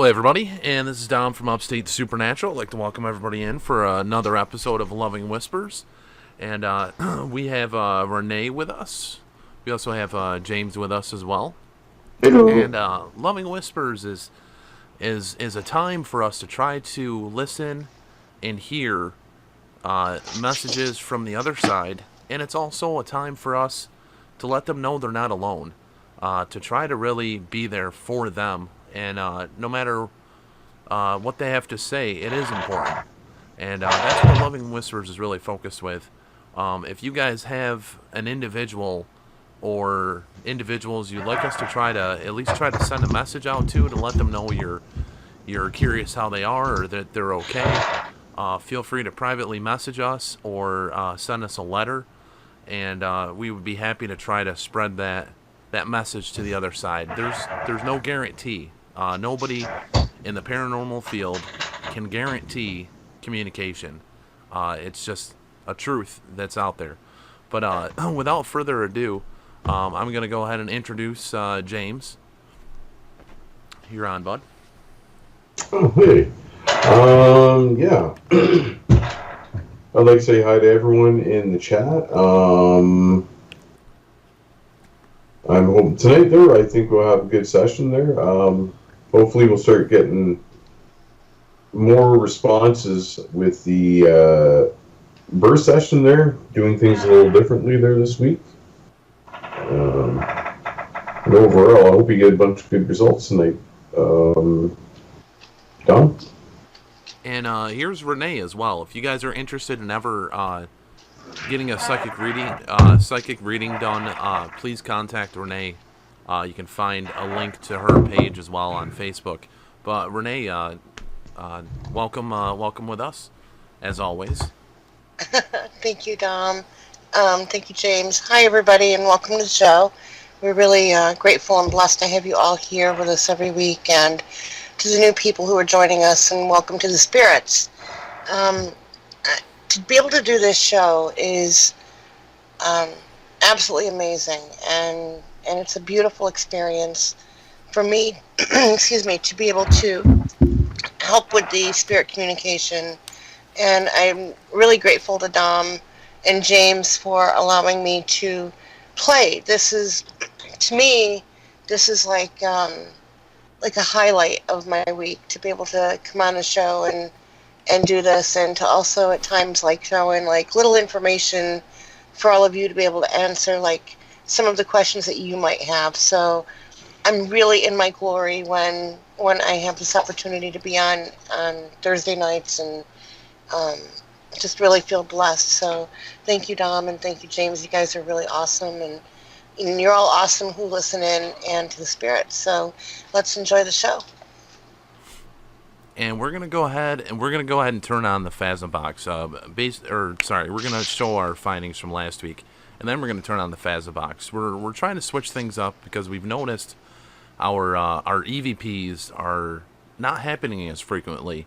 Hello, everybody, and this is Dom from Upstate Supernatural. I'd like to welcome everybody in for another episode of Loving Whispers. And we have Renee with us. We also have James with us as well. Hello. And Loving Whispers is a time for us to try to listen and hear messages from the other side. And it's also a time for us to let them know they're not alone. To try to really be there for them. And no matter what they have to say, it is important. And that's what Loving Whispers is really focused with. If you guys have an individual or individuals you'd like us to try to at least try to send a message out to let them know you're curious how they are or that they're okay, feel free to privately message us or send us a letter, and we would be happy to try to spread that message to the other side. There's no guarantee. Nobody in the paranormal field can guarantee communication. It's just a truth that's out there. But without further ado, I'm going to go ahead and introduce James. You're on, bud. Oh, hey. Yeah. I'd like to say hi to everyone in the chat. I'm hoping tonight there. I think we'll have a good session there. Hopefully, we'll start getting more responses with the burst session there. Doing things a little differently there this week. And overall, I hope you get a bunch of good results tonight. Done. And here's Renee as well. If you guys are interested in ever getting a psychic reading done, please contact Renee. You can find a link to her page as well on Facebook. But Renee, welcome with us, as always. Thank you, Dom. Thank you, James. Hi, everybody, and welcome to the show. We're really grateful and blessed to have you all here with us every week, and to the new people who are joining us, and welcome to the spirits. To be able to do this show is absolutely amazing, and it's a beautiful experience for me, excuse me, to be able to help with the spirit communication. And I'm really grateful to Dom and James for allowing me to play. This is, to me, this is like a highlight of my week, to be able to come on a show and do this, and to also at times like throw in like little information for all of you to be able to answer like some of the questions that you might have. So I'm really in my glory when I have this opportunity to be on Thursday nights, and just really feel blessed. So thank you, Dom, and thank you, James. You guys are really awesome, and you're all awesome who listen in and to the spirits. So let's enjoy the show. And we're gonna go ahead and turn on the Phasm box. We're gonna show our findings from last week, and then we're gonna turn on the Phasm box. We're trying to switch things up because we've noticed our EVPs are not happening as frequently.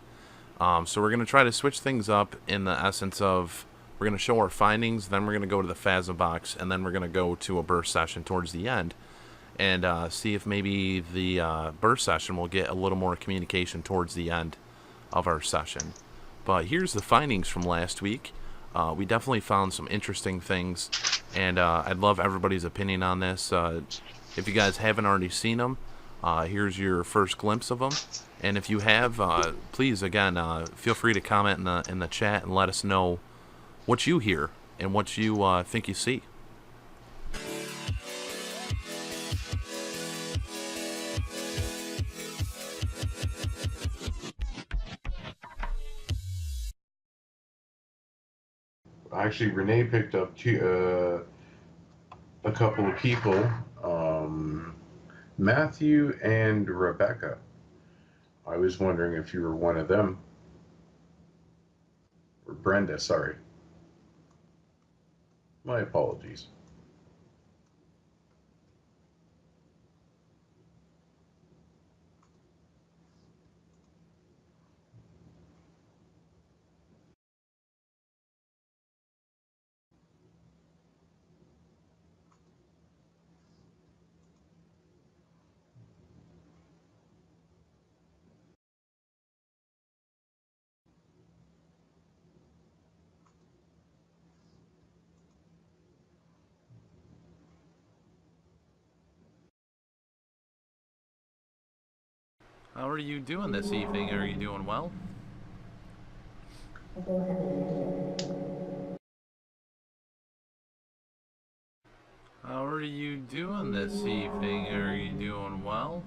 So we're gonna try to switch things up in the essence of we're gonna show our findings, then we're gonna go to the Phasm box, and then we're gonna go to a burst session towards the end, and see if maybe the burst session will get a little more communication towards the end of our session. But here's the findings from last week. We definitely found some interesting things, and I'd love everybody's opinion on this. If you guys haven't already seen them, here's your first glimpse of them. And if you have, please, again, feel free to comment in the chat and let us know what you hear and what you think you see. Actually, Renee picked up a couple of people, Matthew and Rebecca. I was wondering if you were one of them. Or Brenda, sorry. My apologies. How are you doing this evening? Are you doing well? How are you doing this evening? Are you doing well?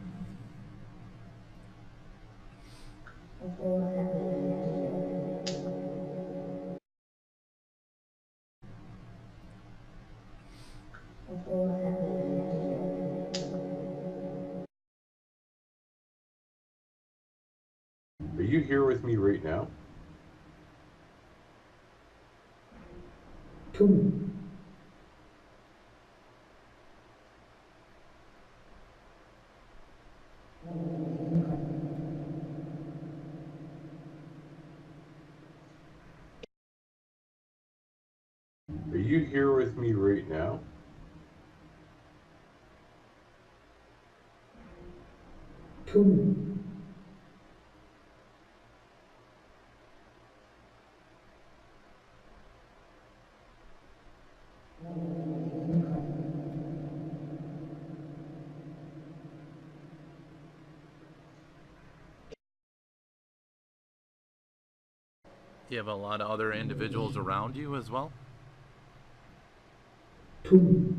Are you here with me right now? Are you here with me right now? Do you have a lot of other individuals around you as well? Two?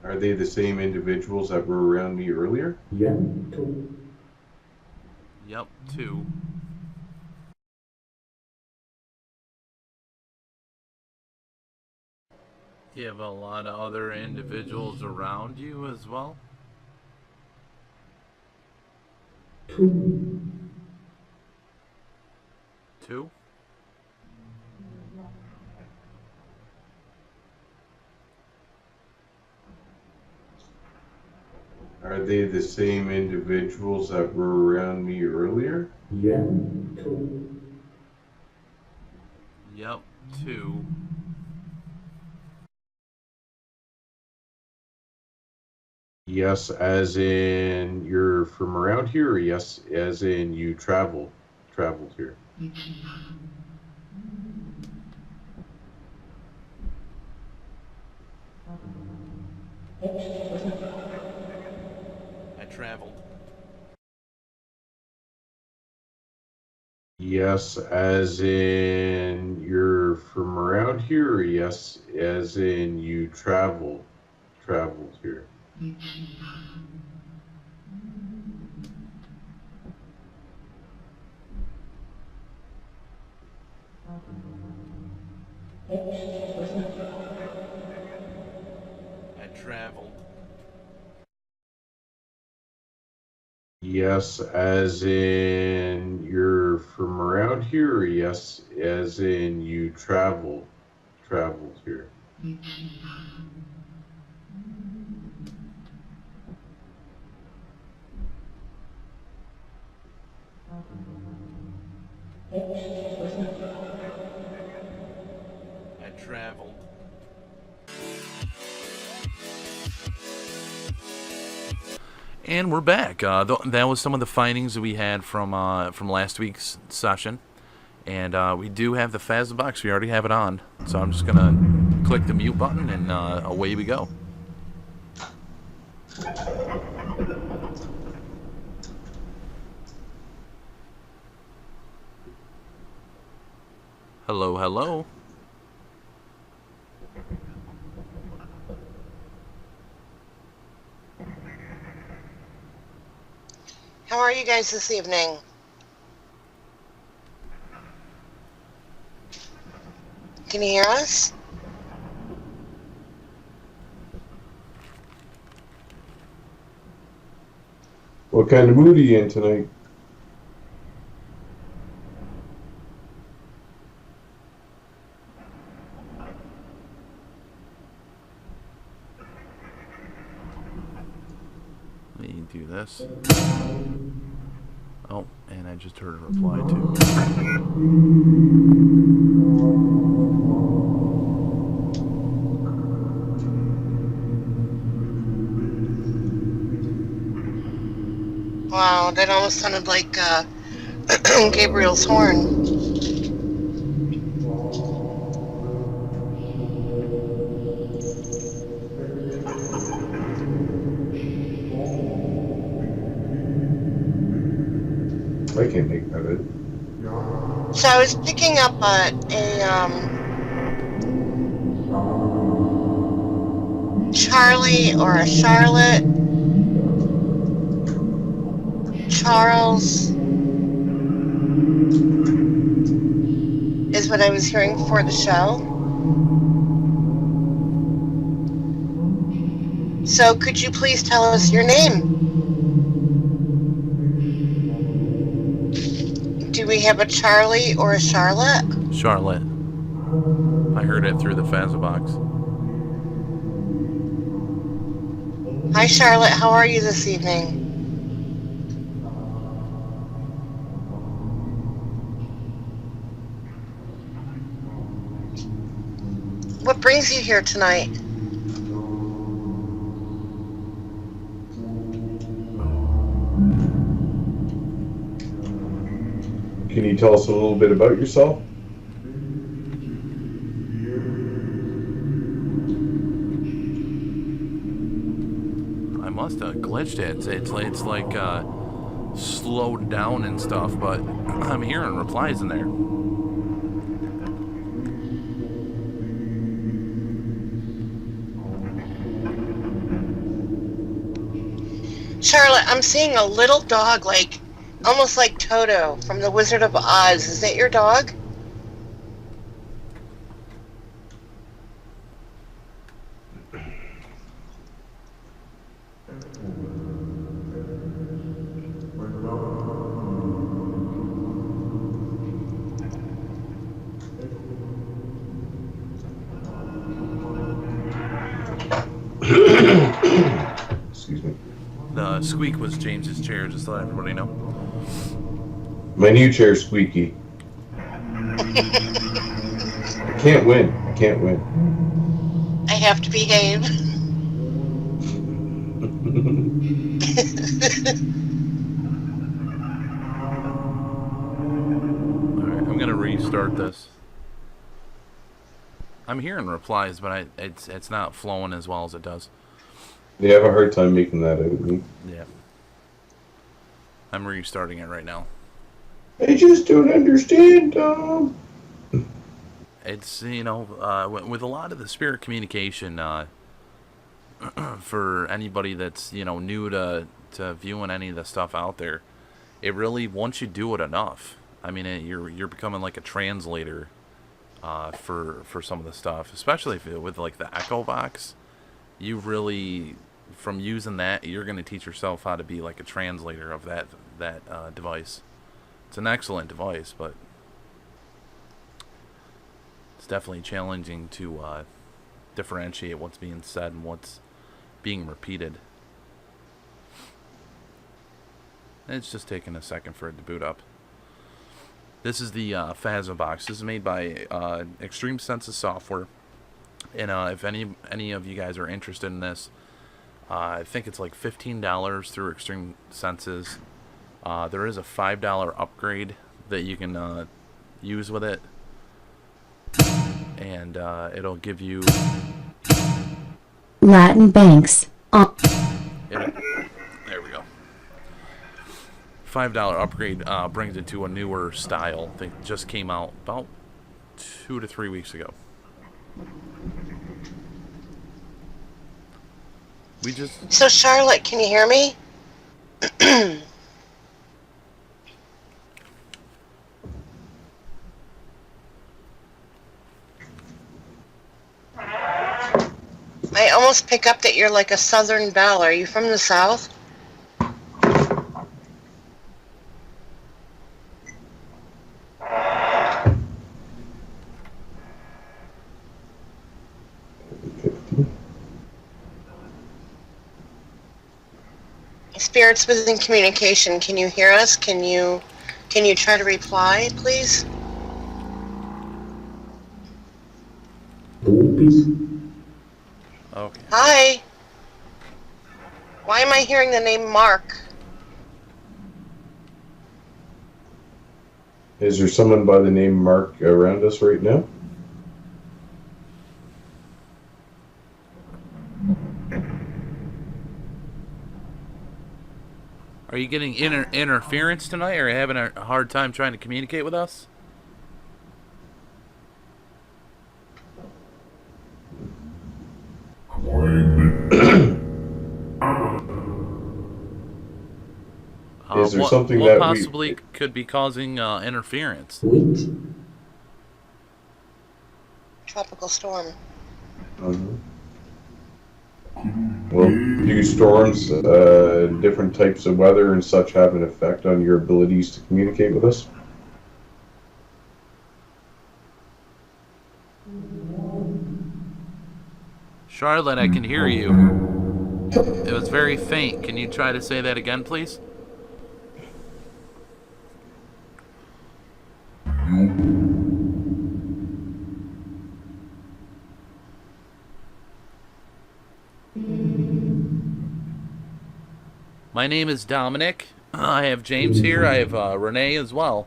Are they the same individuals that were around me earlier? Yep, two. Do you have a lot of other individuals around you as well? Two? Are they the same individuals that were around me earlier? Yep, two. Yes, as in you're from around here, or yes, as in you traveled here? I traveled. Yes, as in you're from around here, or yes, as in you traveled here? I traveled. Yes, as in you're from around here, or yes, as in you traveled here? I traveled. And we're back. That was some of the findings that we had from last week's session, and we do have the Faz box. We already have it on, so I'm just gonna click the mute button, and away we go. Hello, hello. How are you guys this evening? Can you hear us? What kind of mood are you in tonight? Let me do this. Oh, and I just heard a reply too. Wow, that almost sounded like Gabriel's horn. I can't make that out. So I was picking up a Charlie or a Charlotte, Charles is what I was hearing for the show. So could you please tell us your name? Do we have a Charlie or a Charlotte? Charlotte. I heard it through the Fazza box. Hi Charlotte, how are you this evening? What brings you here tonight? Can you tell us a little bit about yourself? I must have glitched it. It's like slowed down and stuff, but I'm hearing replies in there. Charlotte, I'm seeing a little dog, like almost like Toto from The Wizard of Oz. Is that your dog? Excuse me. The squeak was James's chair, just to let everybody know. My new chair's squeaky. I can't win. I can't win. I have to behave. Alright, I'm gonna restart this. I'm hearing replies, but it's not flowing as well as it does. They have a hard time making that out of me. Yeah. I'm restarting it right now. I just don't understand, Tom. It's, you know, with a lot of the spirit communication, for anybody that's, you know, new to viewing any of the stuff out there, it really, once you do it enough, I mean, you're becoming like a translator for some of the stuff, especially with like the Echo Box. You really, from using that, you're going to teach yourself how to be like a translator of that device. It's an excellent device, but it's definitely challenging to differentiate what's being said and what's being repeated. And it's just taking a second for it to boot up. This is the Fazza box. This is made by Extreme Senses Software. And if any of you guys are interested in this, I think it's like $15 through Extreme Senses. There is a $5 upgrade that you can use with it. And it'll give you Latin Banks. There we go. $5 upgrade brings it to a newer style. I think it just came out about 2 to 3 weeks ago. So Charlotte, can you hear me? I almost pick up that you're like a Southern belle. Are you from the South? Spirits within communication. Can you hear us? Can you try to reply, please? Okay. Hi. Why am I hearing the name Mark? Is there someone by the name Mark around us right now? Are you getting interference tonight, or having a hard time trying to communicate with us? Is there what something what that possibly could be causing interference? Tropical storm. Well, do storms, different types of weather and such have an effect on your abilities to communicate with us? Charlotte, I can hear you. It was very faint. Can you try to say that again, please? My name is Dominic. I have James here. I have Renee as well.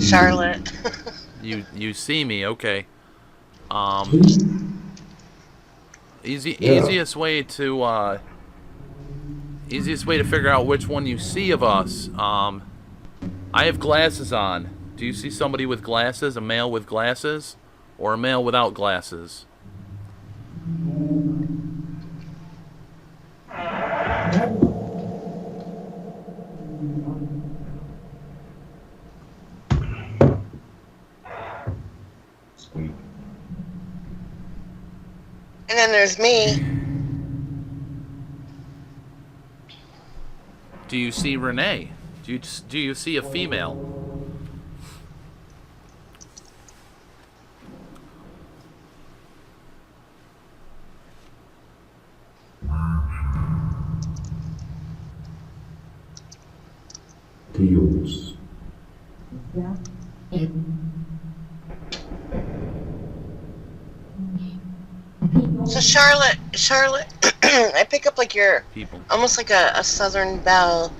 Charlotte. You see me, okay. Easiest way to figure out which one you see of us. I have glasses on. Do you see somebody with glasses? A male with glasses? Or a male without glasses? Sweet. And then there's me. Do you see Renee? Do you see a female? Dios. So Charlotte, I pick up like your People. almost like a southern belle,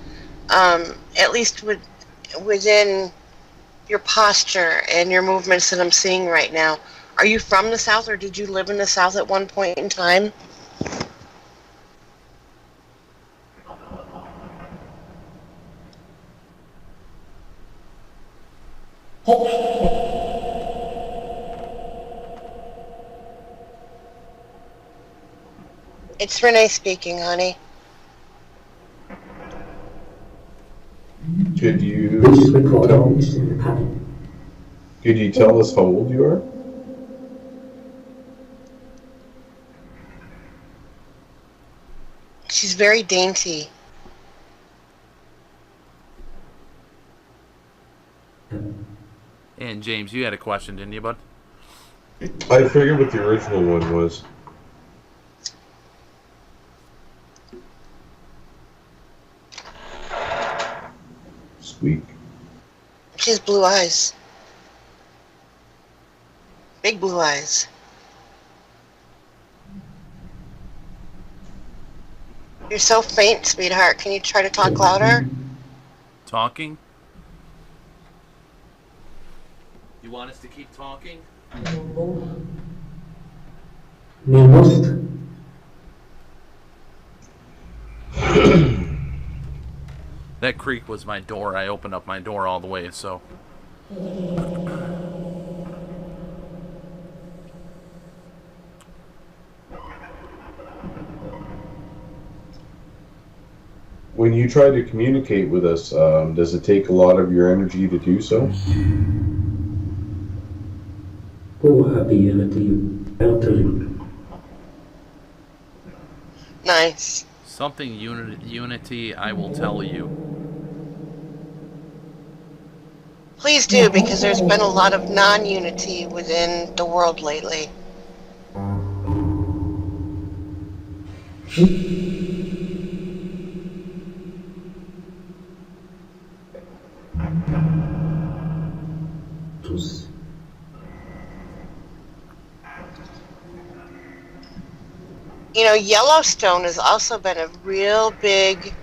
at least within your posture and your movements that I'm seeing right now. Are you from the South, or did you live in the South at one point in time? It's Renee speaking, honey. Could you This recording is in the cabin. could you tell us how old you are? She's very dainty. And James, you had a question, didn't you, bud? I figured what the original one was. Sweet. She has blue eyes. Big blue eyes. You're so faint, sweetheart. Can you try to talk louder? Talking? You want us to keep talking? Ni most. That creak was my door. I opened up my door all the way, so. When you try to communicate with us, does it take a lot of your energy to do so? Nice. Something unity, I will tell you. Please do, because there's been a lot of non-unity within the world lately. You know, Yellowstone has also been a real big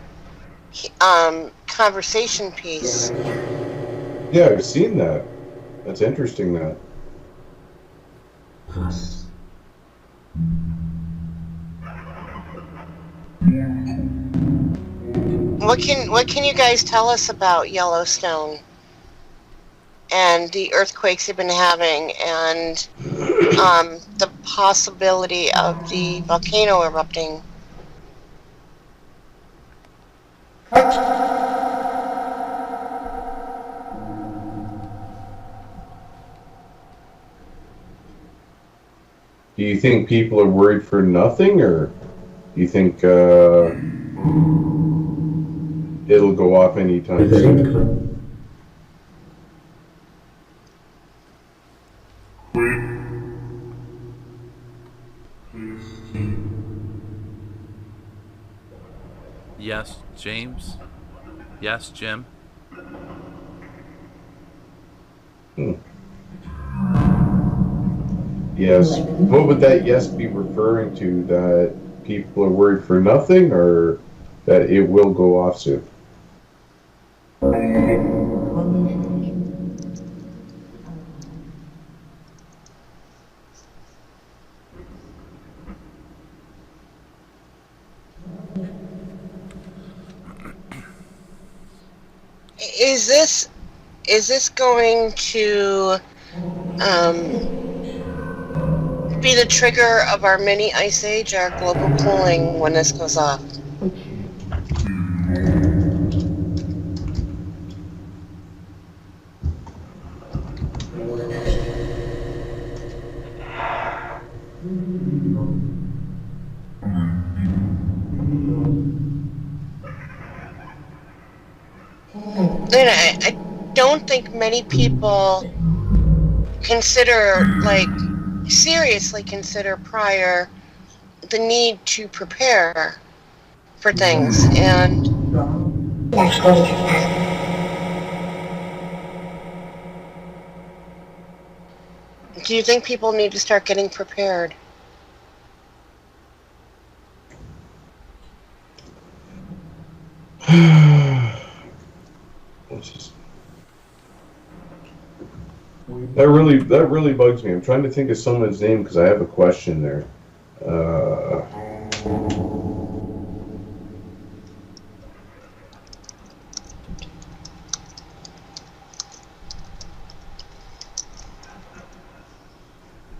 conversation piece. Yeah, I've seen that. That's interesting. That. what can you guys tell us about Yellowstone and the earthquakes you've been having and the possibility of the volcano erupting? Do you think people are worried for nothing, or do you think it'll go off anytime soon? Yes, James. Yes, Jim. Yes. What would that yes be referring to? That people are worried for nothing, or that it will go off soon? Is this going to be the trigger of our mini ice age, our global cooling, when this goes off? And I don't think many people seriously consider prior the need to prepare for things. And do you think people need to start getting prepared? That really bugs me. I'm trying to think of someone's name because I have a question there.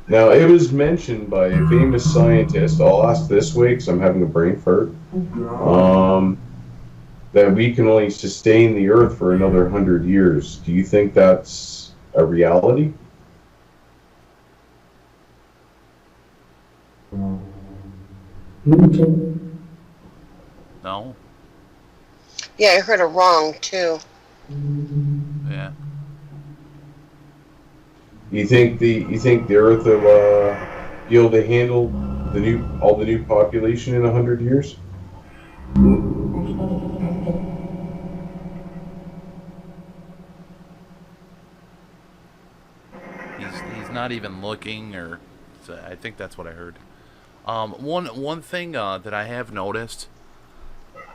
Now, it was mentioned by a famous scientist. I'll ask this way because I'm having a brain fart. That we can only sustain the Earth for another 100 years. Do you think that's a reality? No. Yeah, I heard it wrong too. Yeah. You think the Earth will be able to handle all the new population in 100 years? He's not even looking, or so I think that's what I heard. One thing that I have noticed,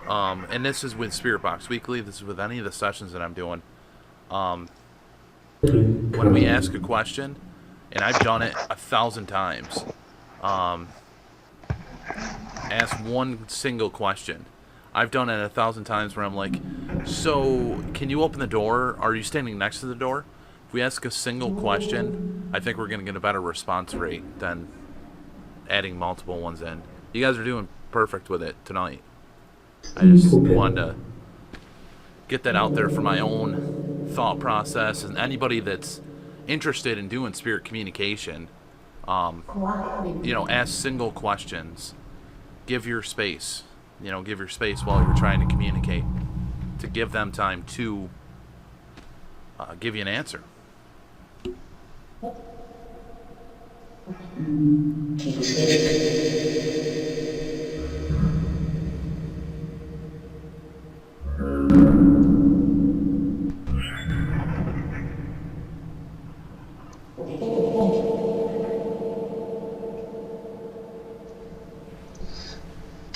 and this is with Spirit Box Weekly. This is with any of the sessions that I'm doing. When we ask a question, and I've done it 1,000 times, ask one single question. I've done it 1,000 times where I'm like, so can you open the door? Are you standing next to the door? If we ask a single question, I think we're going to get a better response rate than adding multiple ones in. You guys are doing perfect with it tonight. I just wanted to get that out there for my own thought process, and anybody that's interested in doing spirit communication, ask single questions. Give your space. Give your space while you're trying to communicate, to give them time to give you an answer.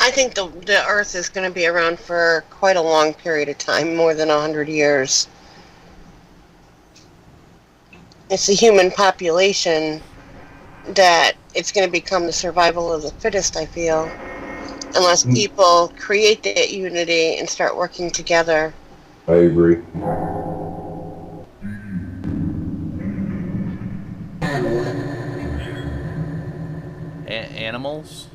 I think the Earth is going to be around for quite a long period of time, more than 100 years. It's the human population that it's going to become the survival of the fittest, I feel. unless people create that unity and start working together. I agree. Animals?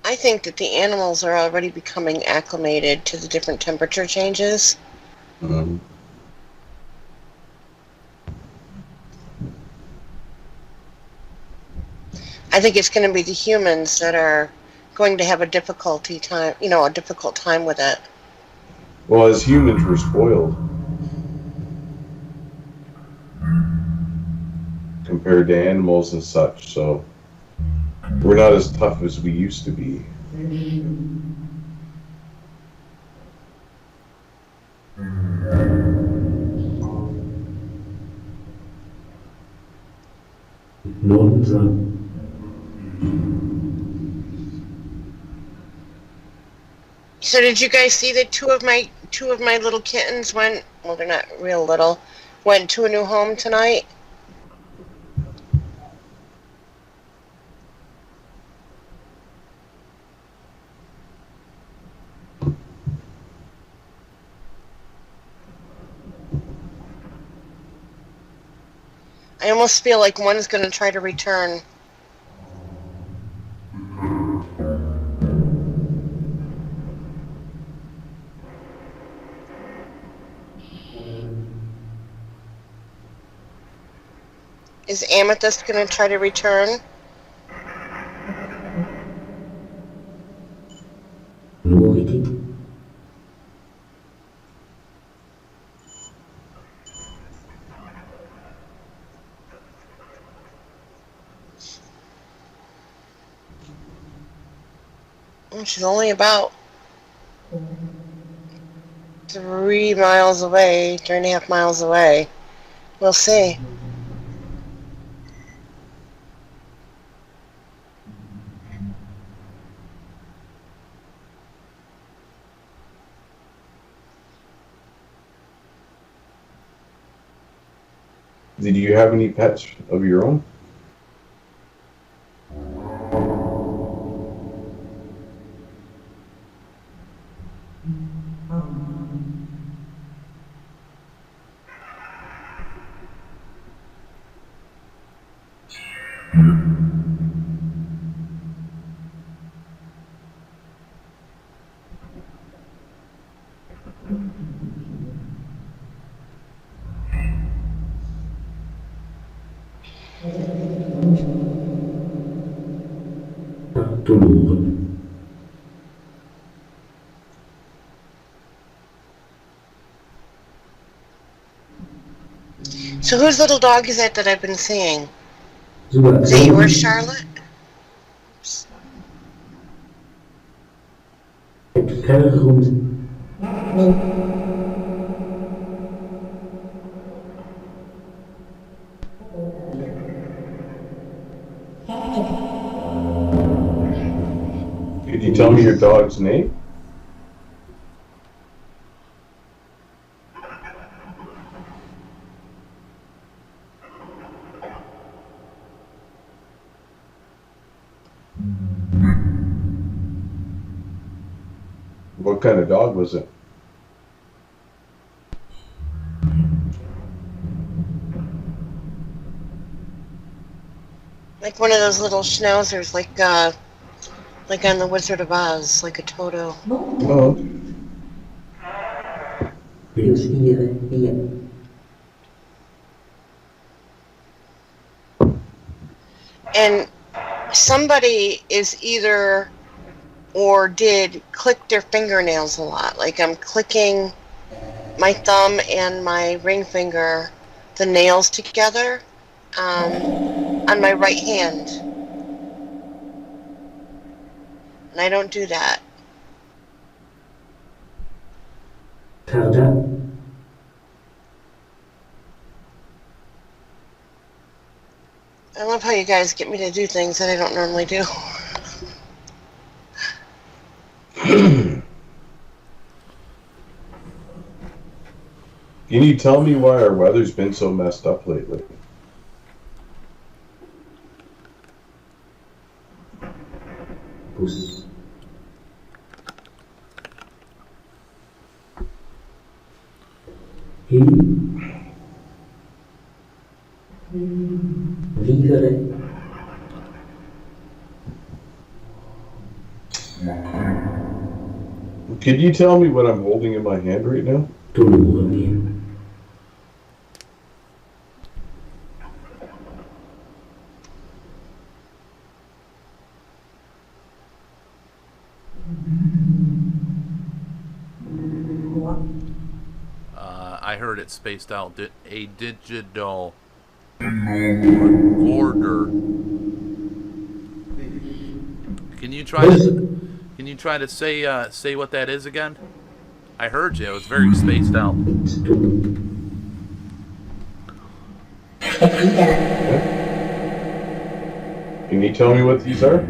I think that the animals are already becoming acclimated to the different temperature changes. I think it's going to be the humans that are going to have a difficult time with it. Well, as humans, we're spoiled compared to animals and such, so we're not as tough as we used to be. So did you guys see that two of my little kittens went, well, they're not real little, went to a new home tonight? I almost feel like one's going to try to return. Is Amethyst going to try to return? She's only about 3 miles away, 3.5 miles away. We'll see. Did you have any pets of your own? So whose little dog is that I've been seeing? Is it yours, Charlotte? Could you tell me your dog's name? What kind of dog was it? Like one of those little schnauzers, like on the Wizard of Oz, like a Toto. Oh. And somebody is either or did click their fingernails a lot. Like I'm clicking my thumb and my ring finger, the nails together on my right hand. And I don't do that. I love how you guys get me to do things that I don't normally do. Can you tell me why our weather's been so messed up lately? Bus. Ligere. Could you tell me what I'm holding in my hand right now? Dolore. I heard it spaced out. A digital recorder. Can you try to say what that is again? I heard you. It was very spaced out. Can you tell me what these are?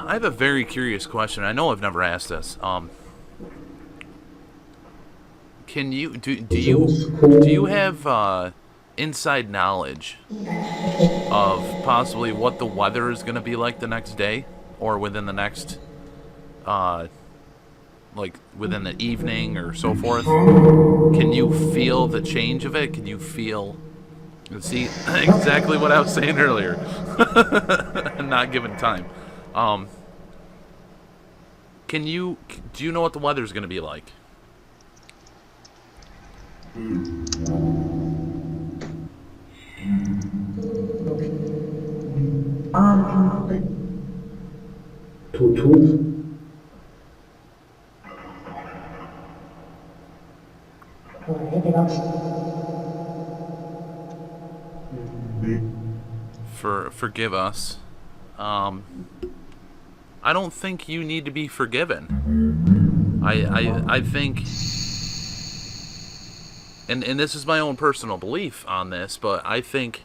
I have a very curious question. I know I've never asked this. Can you do you have inside knowledge of possibly what the weather is going to be like the next day, or within the next, like within the evening or so forth? Can you feel the change of it? Can you feel? See exactly what I was saying earlier. Not given time. Do you know what the weather's going to be like? Forgive us. I don't think you need to be forgiven. I think, and this is my own personal belief on this, but I think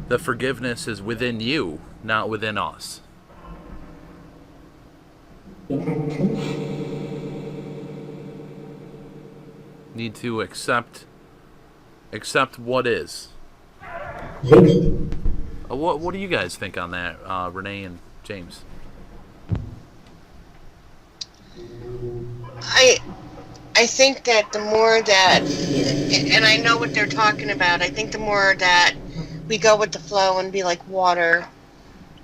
the forgiveness is within you, not within us. Need to accept what is. What do you guys think on that, Renee and James? I think that the more that, and I know what they're talking about, I think the more that we go with the flow and be like water,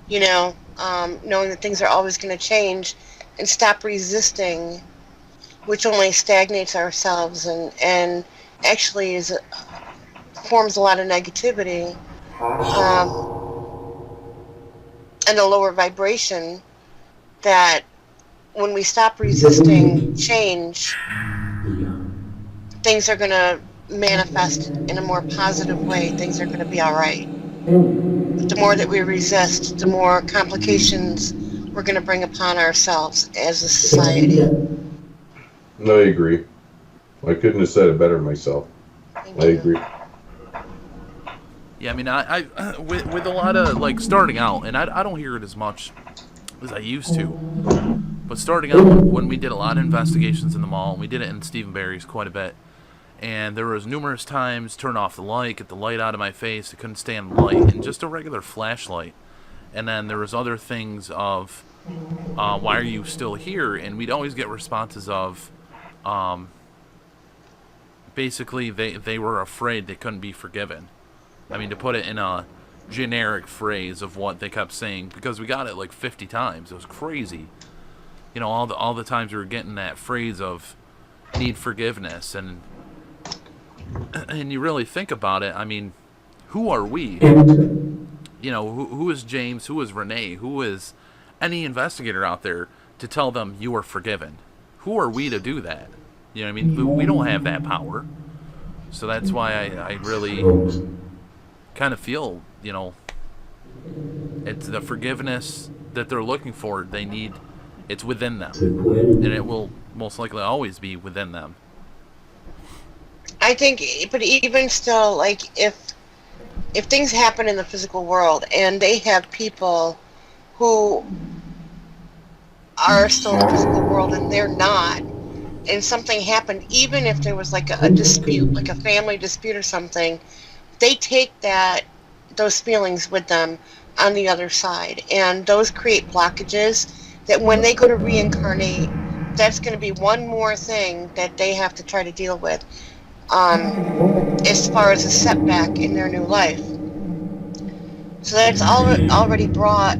knowing that things are always going to change, and stop resisting, which only stagnates ourselves and actually forms a lot of negativity, and a lower vibration, that when we stop resisting change, things are going to manifest in a more positive way. Things are going to be all right. But the more that we resist, the more complications we're going to bring upon ourselves as a society. No, I agree. I couldn't have said it better myself. I agree. Yeah, I mean, I with a lot of, like, starting out, and I don't hear it as much as I used to, but starting out, when we did a lot of investigations in the mall, and we did it in Stephen Barry's quite a bit, and there was numerous times, turn off the light, get the light out of my face, I couldn't stand light, and just a regular flashlight. And then there was other things of, why are you still here? And we'd always get responses of, basically they were afraid they couldn't be forgiven. I mean, to put it in a generic phrase of what they kept saying, because we got it like 50 times. It was crazy. All the times we were getting that phrase of need forgiveness, and you really think about it, I mean, who are we? Who is James? Who is Renee? Who is any investigator out there to tell them you are forgiven? Who are we to do that? You know what I mean? We don't have that power. So that's why I really kind of feel, it's the forgiveness that they're looking for. They need, It's within them, recuerden. and it will most likely always be within them. I think, but even still, like if things happen in the physical world and they have people who are still in the physical world and they're not, and something happened, even if there was like a dispute, like a family dispute or something, they take those feelings with them on the other side, and those create blockages that when they go to reincarnate, that's going to be one more thing that they have to try to deal with, as far as a setback in their new life. So that's already brought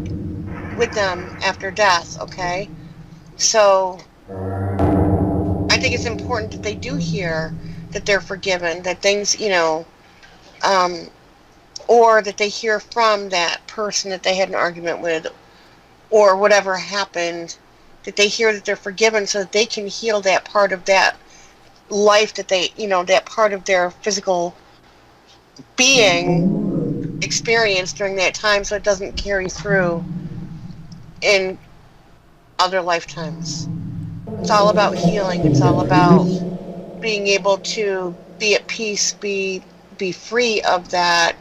with them after death. Okay, so I think it's important that they do hear that they're forgiven, that things, or that they hear from that person that they had an argument with, or whatever happened, that they hear that they're forgiven so that they can heal that part of that life that they, that part of their physical being experienced during that time, so it doesn't carry through in other lifetimes. It's all about healing. It's all about being able to be at peace, be free of that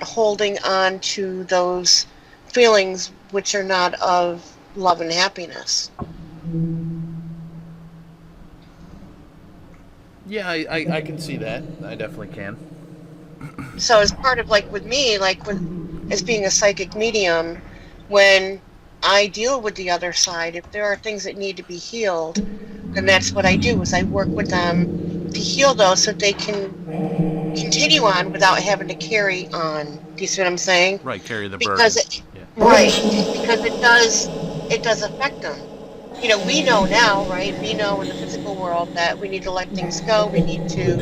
holding on to those feelings which are not of love and happiness. Yeah, I can see that. I definitely can. So as part of, like with me, as being a psychic medium, when I deal with the other side, if there are things that need to be healed, then that's what I do, is I work with them to heal those so they can continue on without having to carry on. Do you see what I'm saying? Right, carry the Because burden. right, because it does affect them. We know now, right? We know in the physical world that we need to let things go. We need to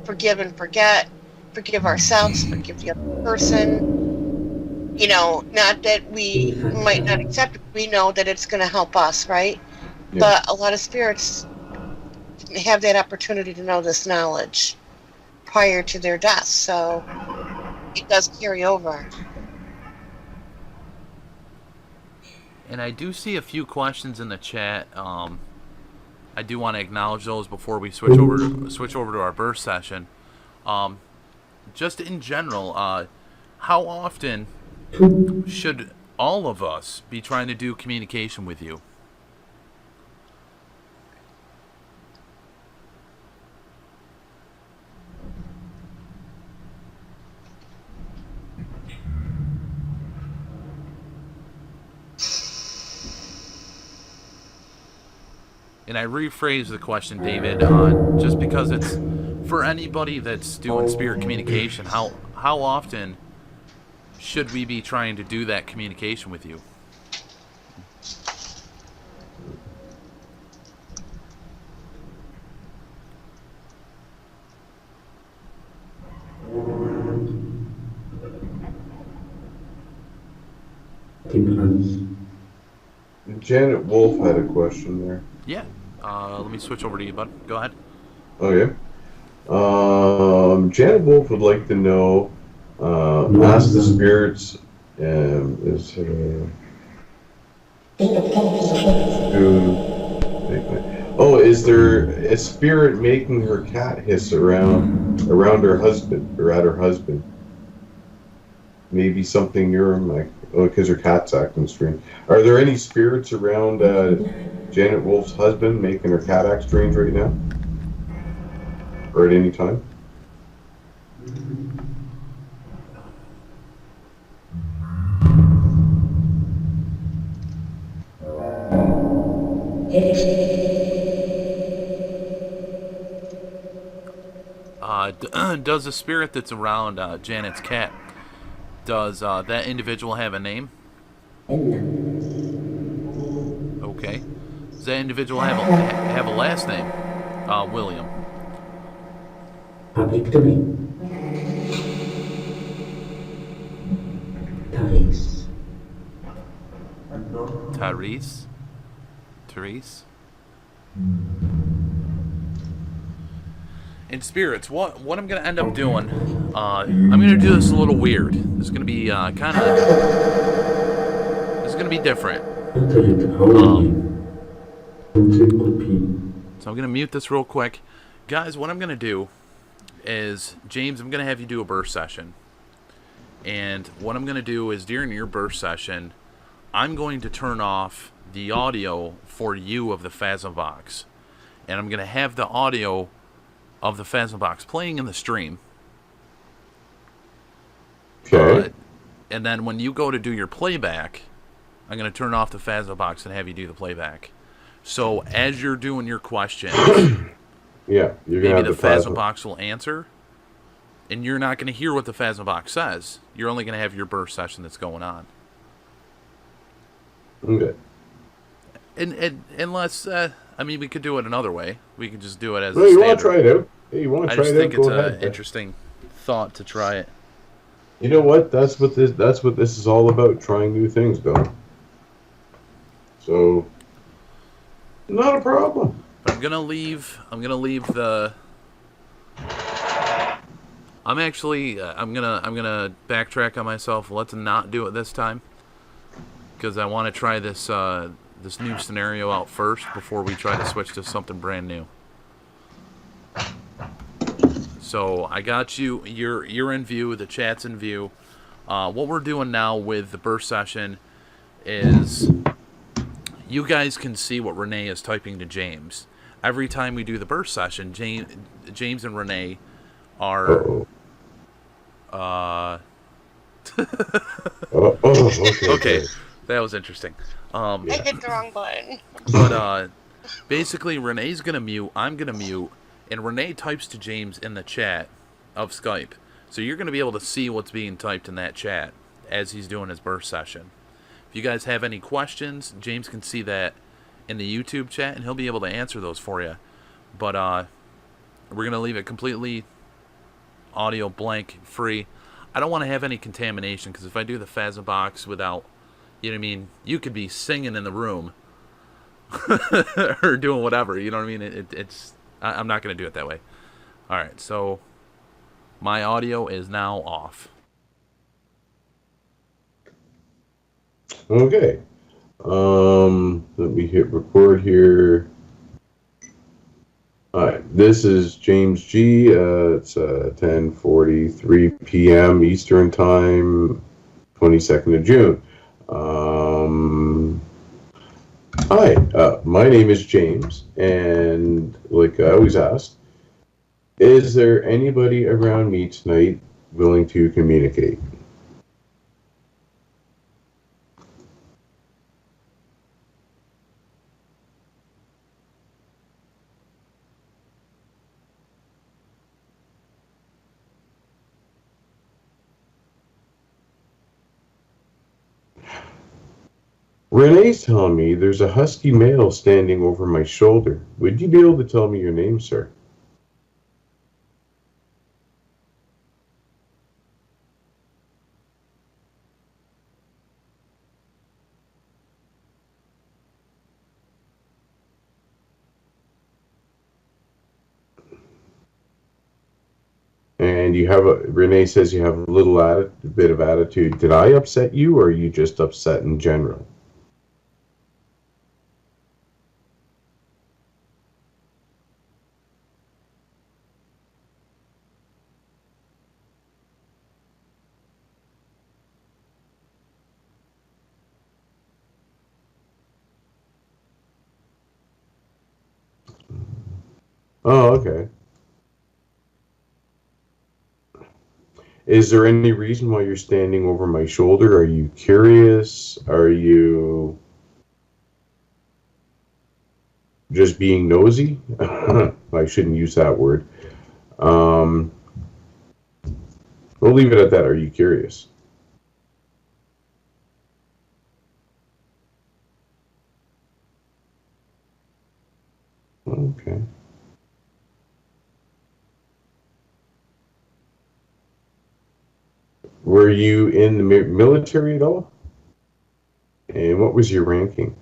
forgive and forget, forgive ourselves, forgive the other person. Not that we might not accept it. We know that it's going to help us, right? Yeah. But a lot of spirits didn't have that opportunity to know this knowledge prior to their death, so it does carry over. And I do see a few questions in the chat. I do want to acknowledge those before we switch over to our birth session. Just in general, how often should all of us be trying to do communication with you? And I rephrase the question, David, just because it's for anybody that's doing spirit communication. How often should we be trying to do that communication with you? Janet Wolf had a question there. Yeah. Let me switch over to you, bud. Go ahead. Okay. Janet Wolf would like to know, ask the spirits, is there a spirit making her cat hiss around her husband, or at her husband? Maybe something near him, like, because her cat's acting strange. Are there any spirits around Janet Wolf's husband making her cat act strange right now? Or at any time? Does the spirit that's around Janet's cat, does that individual have a name? Okay. Does that individual have a last name? William. Victory. Therese. Therese. And spirits, what I'm gonna end up doing, I'm gonna do this a little weird. This is gonna be going to be different. Internet Halloween. Trick or treat. So I'm going to mute this real quick. Guys, what I'm going to do is, James, I'm going to have you do a burst session. And what I'm going to do is, during your burst session, I'm going to turn off the audio for you of the Phasma box. And I'm going to have the audio of the Phasma box playing in the stream. Okay. And then when you go to do your playback, I'm going to turn off the Phasma box and have you do the playback. So as you're doing your questions, Yeah, you're maybe gonna the have the Phasma plasma. box will answer, and you're not going to hear what the Phasma box says. You're only going to have your burst session that's going on. Okay. And unless, I mean, we could do it another way. We could just do it as No, a you standard. want to try it out? Hey, you want I to try just it out? think it's Go an ahead. interesting thought to try it. You know what? That's what this is all about. Trying new things, Bill. So, not a problem. I'm gonna leave the. I'm gonna backtrack on myself. Let's not do it this time, because I want to try this this new scenario out first before we try to switch to something brand new. So I got you. You're in view. The chat's in view. What we're doing now with the burst session is you guys can see what Renee is typing to James. Every time we do the burst session, James and Renee are. Uh-oh. Okay. Okay, Okay. that was interesting. I hit the wrong button. But basically, Renee's gonna mute. I'm gonna mute, and Renee types to James in the chat of Skype. So you're gonna be able to see what's being typed in that chat as he's doing his burst session. If you guys have any questions, James can see that in the YouTube chat, and he'll be able to answer those for you. But we're gonna leave it completely audio blank, free. I don't want to have any contamination, because if I do the Phasma box without, you know what I mean, you could be singing in the room or doing whatever, you know what I mean. I'm not gonna do it that way. All right, so my audio is now off. Okay. Let me hit record here. All right. This is James G. It's 10:43 p.m. Eastern Time, 22nd of June. Hi. My name is James, and like I always ask, is there anybody around me tonight willing to communicate? Renee's telling me there's a husky male standing over my shoulder. Would you be able to tell me your name, sir? And Renee says you have a bit of attitude. Did I upset you, or are you just upset in general? Oh, okay. Is there any reason why you're standing over my shoulder? Are you curious? Are you just being nosy? I shouldn't use that word. We'll leave it at that. Are you curious? Okay. Were you in the military at all? And what was your ranking?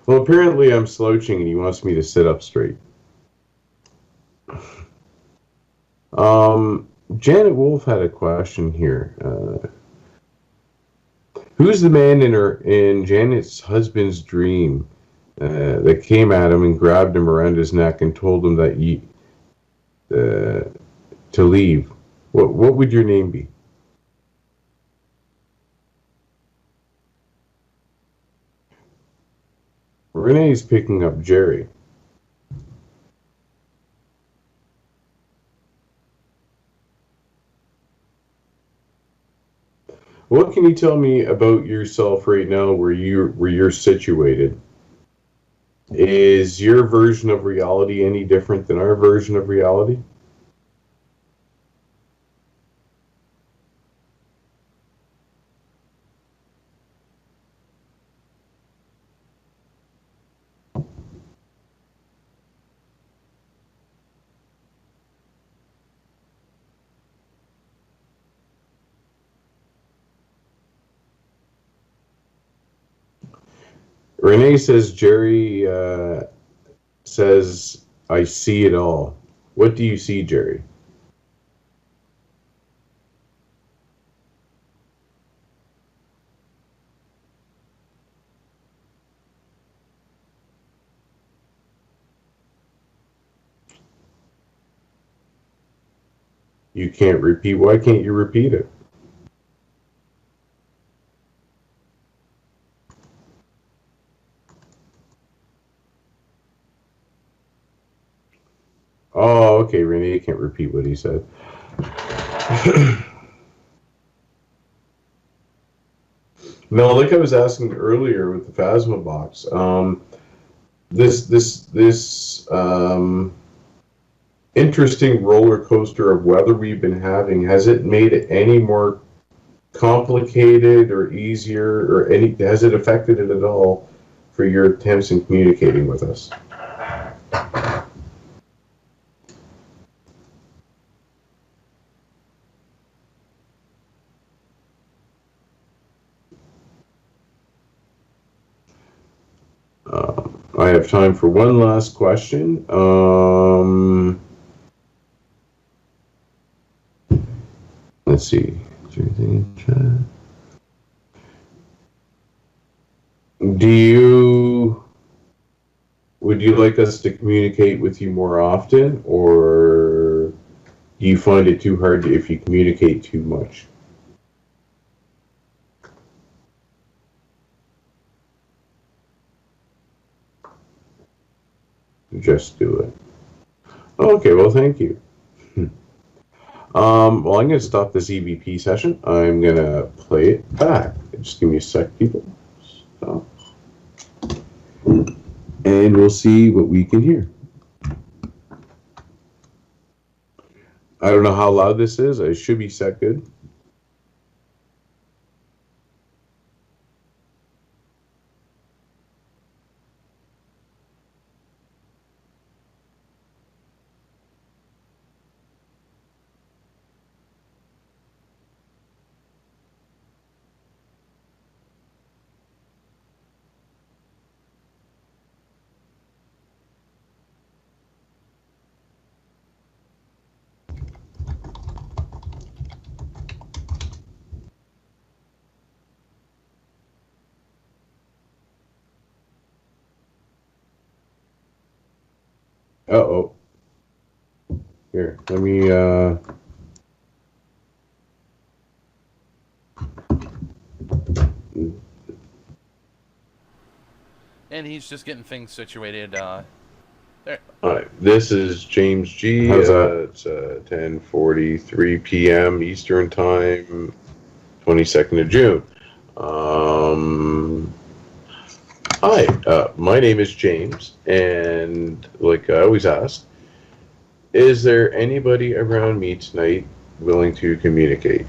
Well, apparently I'm slouching and he wants me to sit up straight. Janet Wolf had a question here. Who's the man in Janet's husband's dream that came at him and grabbed him around his neck and told him that to leave? What would your name be? Renee's picking up Jerry. What can you tell me about yourself right now where you're situated? Is your version of reality any different than our version of reality? Renee says Jerry says I see it all. What do you see, Jerry? You can't repeat. Why can't you repeat it? Oh, okay. Renee can't repeat what he said. No, like I was asking earlier with the Phasma box, this interesting roller coaster of weather we've been having, has it made it any more complicated or easier, or has it affected it at all for your attempts in communicating with us? I have time for one last question. Let's see. Is there anything in chat? Would you like us to communicate with you more often, or do you find it too hard if you communicate too much? Just do it. Okay, well, thank you. Well, I'm going to stop this EVP session. I'm going to play it back. Just give me a sec, people. Stop. And we'll see what we can hear. I don't know how loud this is. It should be set good. Uh-oh. Here, let me, And he's just getting things situated. There. All right, this is James G. How's that? It's 10:43 p.m. Eastern Time, 22nd of June. Hi, my name is James, and like I always ask, is there anybody around me tonight willing to communicate?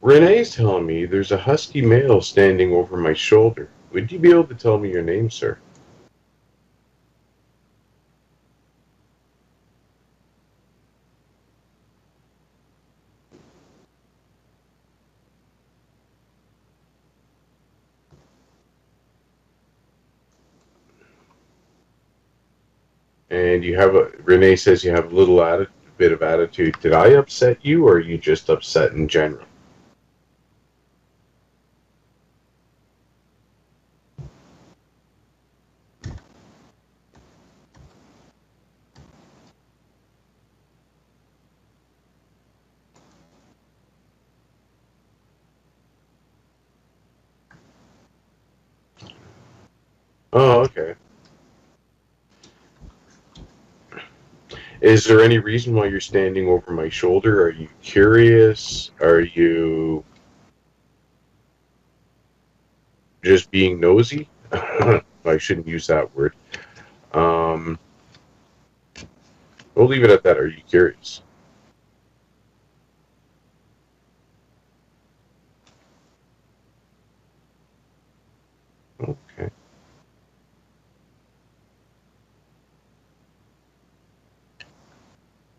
Renee's telling me there's a husky male standing over my shoulder. Would you be able to tell me your name, sir? And Renee says you have a bit of attitude. Did I upset you, or are you just upset in general? Oh, okay. Is there any reason why you're standing over my shoulder? Are you curious? Are you just being nosy? I shouldn't use that word. Um, we'll leave it at that. Are you curious? Okay.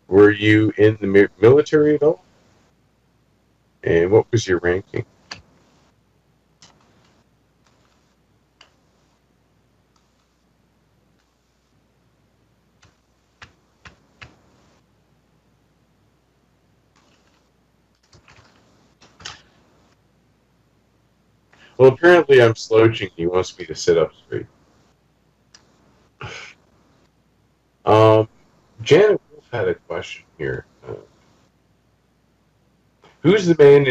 Were you in the military at all? And what was your ranking? Well, apparently I'm slouching. He wants me to sit up straight. Um, Janet Wolf had a question here. Who's the man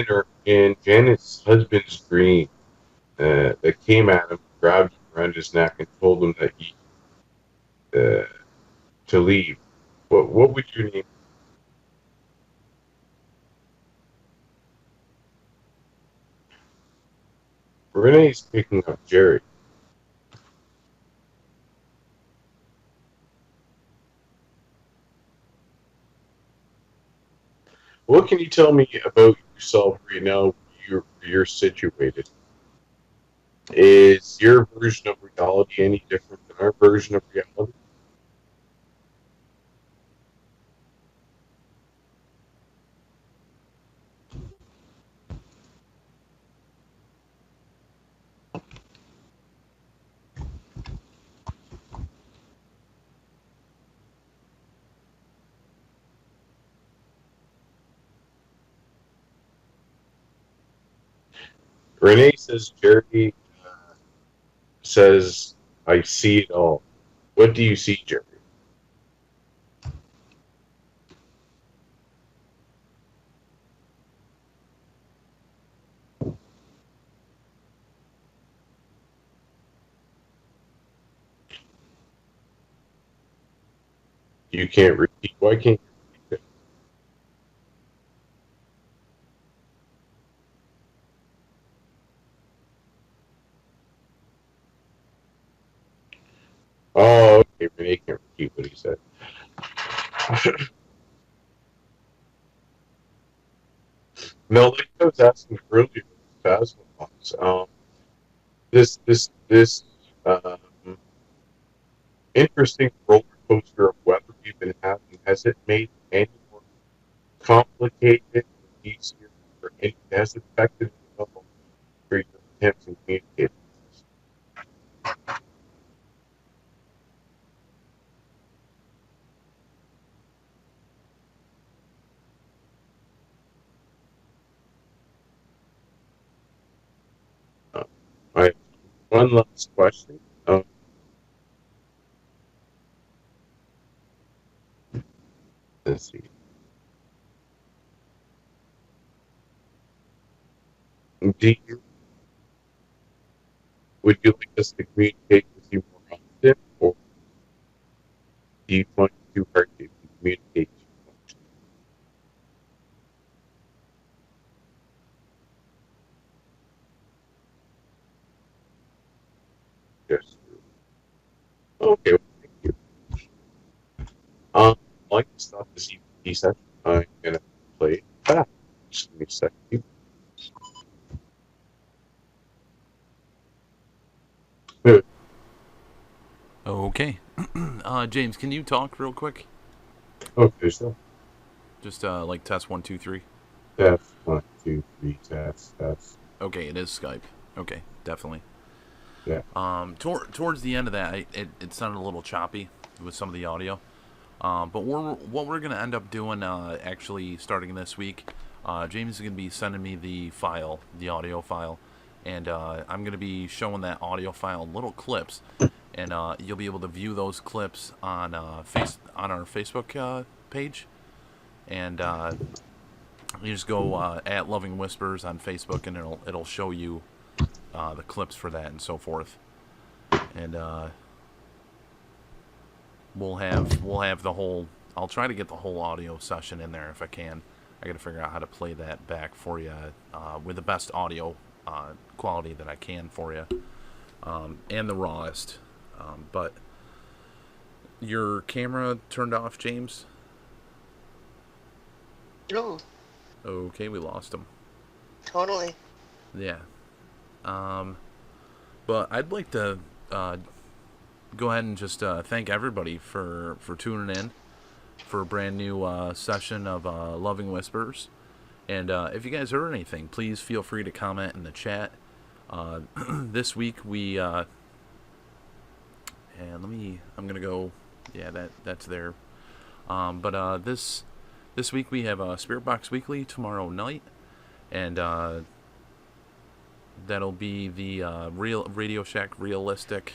in Janet's husband's dream that came at him, grabbed him around his neck, and told him that to leave? What would you name? Renee's picking up Jerry. What can you tell me about yourself right now? You're situated. Is your version of reality any different than our version of reality? Renee says Jerry says I see it all. What do you see, Jerry? You can't repeat. Why can't you repeat it? Oh, okay. Renee can't repeat what he said. No, like I was asking earlier, plasma box. This um, interesting roller coaster of weather we've been having, has it made any more complicated, easier, or has it affected the level for your attempts in communicating? Uh, I have one last question. Let's see. Do you Would you like us to communicate with you more often, or do you find it too hard to communicate too much? Yes. Okay, well, thank you. I'd like to stop this EVP session. I'm gonna play it back. Just give me a second. Okay. James, can you talk real quick? Okay, so Just like test 1, 2, 3. test 1, 2, 3, test. Okay, it is Skype. Okay, definitely. Yeah. Towards the end of that, it sounded a little choppy with some of the audio. But what we're gonna end up doing, actually starting this week, James is gonna be sending me the audio file, and I'm gonna be showing that audio file in little clips, and you'll be able to view those clips on our Facebook page, and you just go at Loving Whispers on Facebook, and it'll show you the clips for that and so forth, and we'll have the whole. I'll try to get the whole audio session in there if I can. I got to figure out how to play that back for you with the best audio quality that I can for you, and the rawest. But your camera turned off, James? No, Okay, we lost him. totally. Yeah. But I'd like to go ahead and just thank everybody for tuning in for a brand new session of Loving Whispers. And if you guys heard anything, please feel free to comment in the chat. This week we and I'm gonna go. Yeah, that's there. But this week we have a Spirit Box Weekly tomorrow night, and that'll be the real Radio Shack Realistic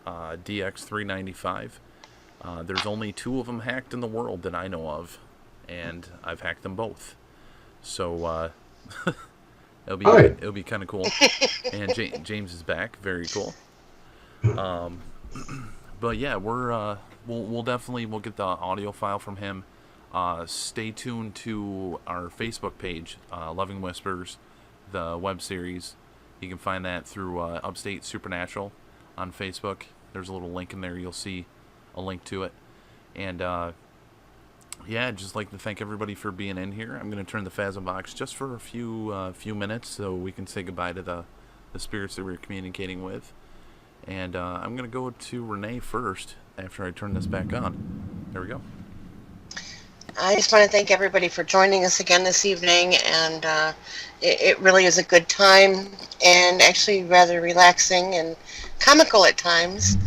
DX395. There's only 2 of them hacked in the world that I know of, and I've hacked them both. So it'll be kind of cool. And James is back, very cool. But yeah, we'll definitely get the audio file from him. Stay tuned to our Facebook page, Loving Whispers, the web series. You can find that through Upstate Supernatural on Facebook. There's a little link in there. You'll see a link to it. And yeah, I'd just like to thank everybody for being in here. I'm going to turn the Phasm box just for a few minutes so we can say goodbye to the spirits that we're communicating with. And I'm going to go to Renee first after I turn this back on. There we go. I just want to thank everybody for joining us again this evening, and it really is a good time, and actually rather relaxing and comical at times.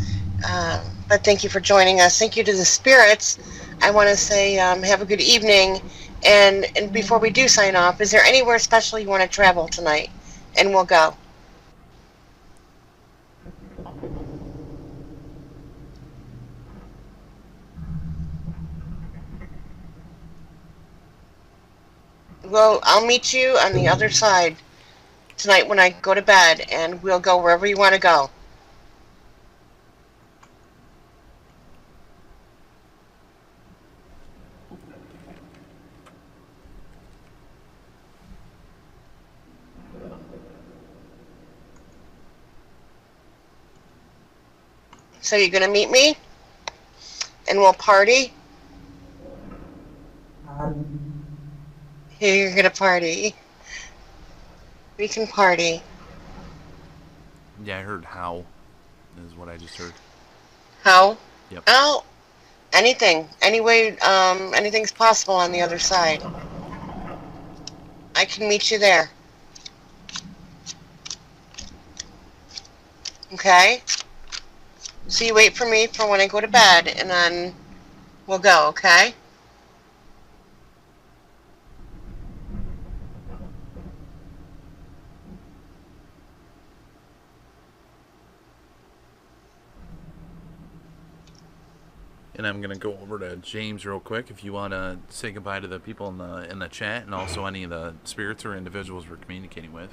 But thank you for joining us. Thank you to the spirits. I want to say have a good evening, and before we do sign off, is there anywhere special you want to travel tonight? And we'll go. Well, I'll meet you on the other side tonight when I go to bed, and we'll go wherever you want to go. So you're going to meet me, and we'll party? You're going to party. We can party. Yeah, I heard how is what I just heard. How? Yep. Oh, anything. Any way, anything's possible on the other side. I can meet you there. Okay? So you wait for me for when I go to bed, and then we'll go, okay? And I'm gonna go over to James real quick if you want to say goodbye to the people in the chat, and also any of the spirits or individuals we're communicating with.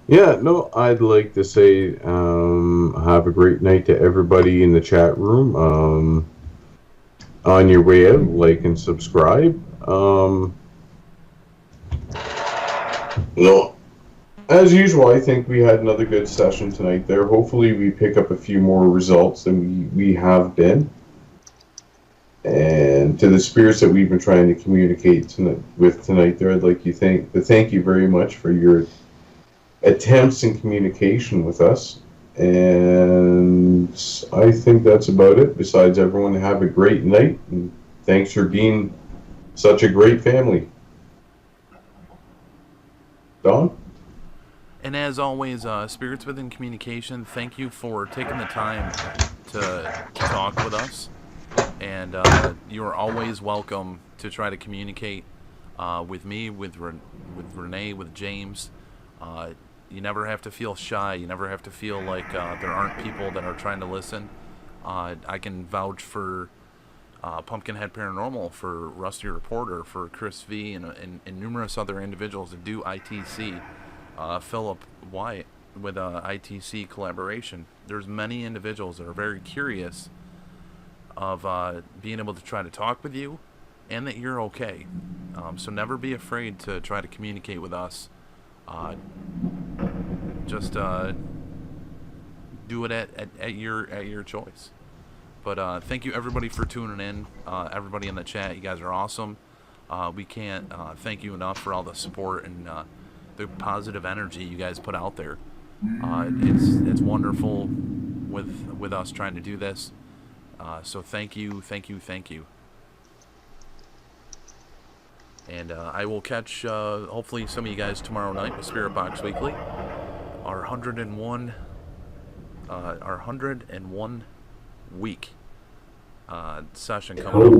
Yeah, no, I'd like to say have a great night to everybody in the chat room. On your way out, like and subscribe. No, as usual, I think we had another good session tonight there. Hopefully we pick up a few more results than we have been. And to the spirits that we've been trying to communicate tonight there, I'd like to thank you very much for your attempts in communication with us. And I think that's about it. Besides, everyone have a great night, and thanks for being such a great family. Don? And as always, Spirits Within Communication, thank you for taking the time to talk with us. And you are always welcome to try to communicate with me, with Renee, with James. You never have to feel shy. You never have to feel like there aren't people that are trying to listen. I can vouch for Pumpkinhead Paranormal, for Rusty Reporter, for Chris V, and numerous other individuals that do ITC. Philip Wyatt with ITC collaboration. There's many individuals that are very curious of being able to try to talk with you, and that you're okay. So never be afraid to try to communicate with us. Just do it at your choice. But thank you everybody for tuning in. Everybody in the chat, you guys are awesome. We can't thank you enough for all the support and the positive energy you guys put out there. It's wonderful with us trying to do this. So thank you. And I will catch hopefully some of you guys tomorrow night with Spirit Box Weekly. Our 101 week session coming up.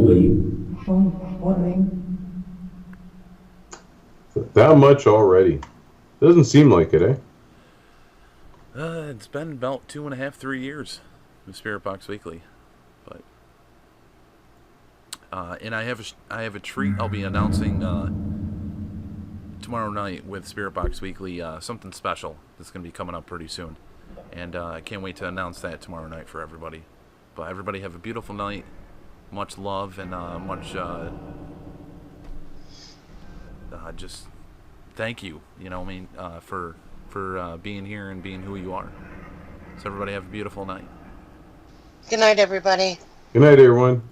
That much already. Doesn't seem like it, eh? It's been about 2.5-3 years with Spirit Box Weekly, but and I have a treat I'll be announcing tomorrow night with Spirit Box Weekly, something special that's going to be coming up pretty soon, and I can't wait to announce that tomorrow night for everybody. But everybody have a beautiful night, much love, and much just thank you. You know, for being here and being who you are. So everybody have a beautiful night. Good night, everybody. Good night, everyone.